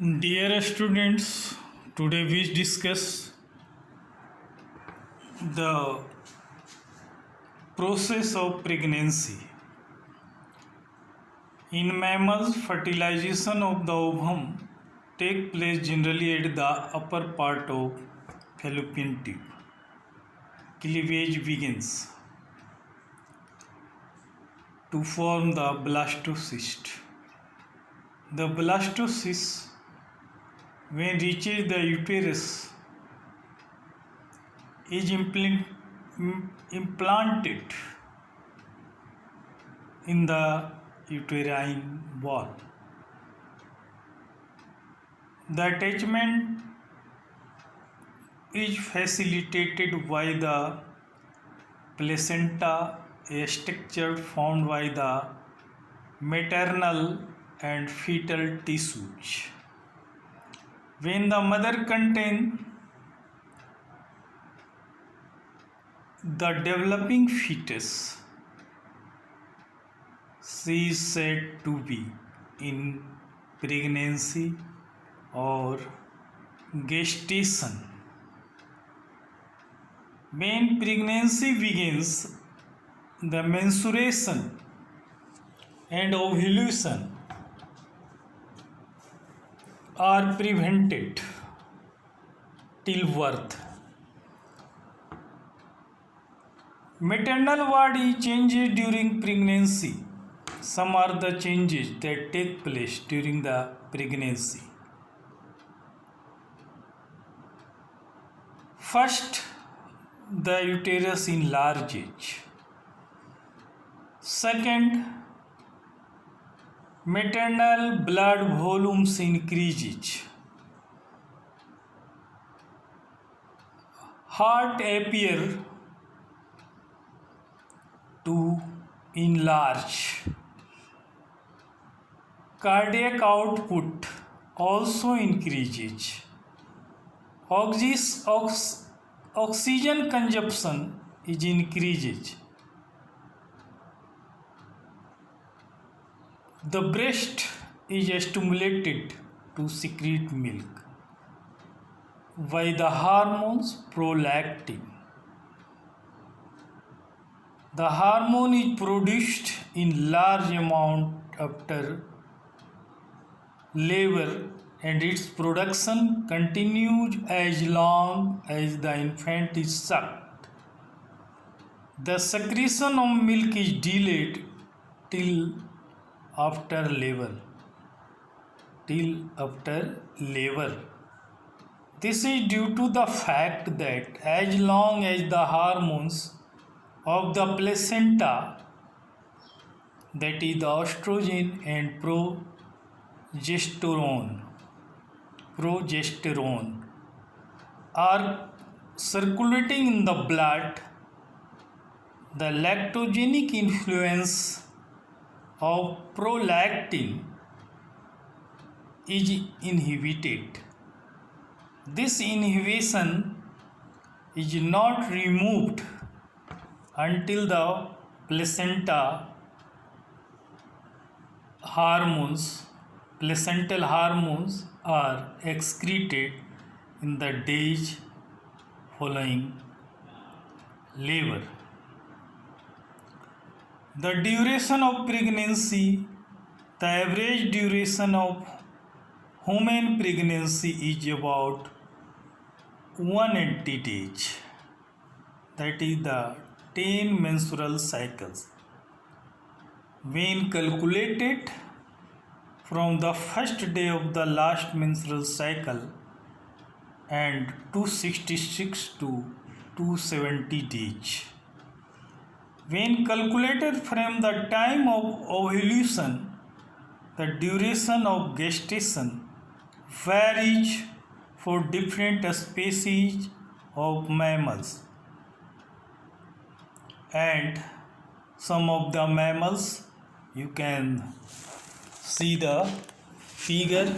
Dear students, today we discuss the process of pregnancy. In mammals, fertilization of the ovum takes place generally at the upper part of fallopian tube. Cleavage begins to form the blastocyst. The blastocyst, when reaches the uterus, is implanted in the uterine wall. The attachment is facilitated by the placenta, a structure formed by the maternal and fetal tissues. When the mother contains the developing fetus, she is said to be in pregnancy or gestation. When pregnancy begins, the menstruation and ovulation are prevented till birth. Maternal body changes during pregnancy. Some are the changes that take place during the pregnancy. First, the uterus enlarges. Second, maternal blood volumes increases. Heart appears to enlarge. Cardiac output also increases. Oxygen consumption is increases. The breast is stimulated to secrete milk by the hormones prolactin. The hormone is produced in large amount after labor, and its production continues as long as the infant is sucked. The secretion of milk is delayed till after labor. This is due to the fact that as long as the hormones of the placenta, that is the estrogen and progesterone are circulating in the blood, the lactogenic influence of prolactin is inhibited. This inhibition is not removed until the placental hormones are excreted in the days following labor. The duration of pregnancy, the average duration of human pregnancy is about 180 days. That is the 10 menstrual cycles. When calculated from the first day of the last menstrual cycle and 266 to 270 days. When calculated from the time of ovulation, the duration of gestation varies for different species of mammals, and some of the mammals, you can see the figure.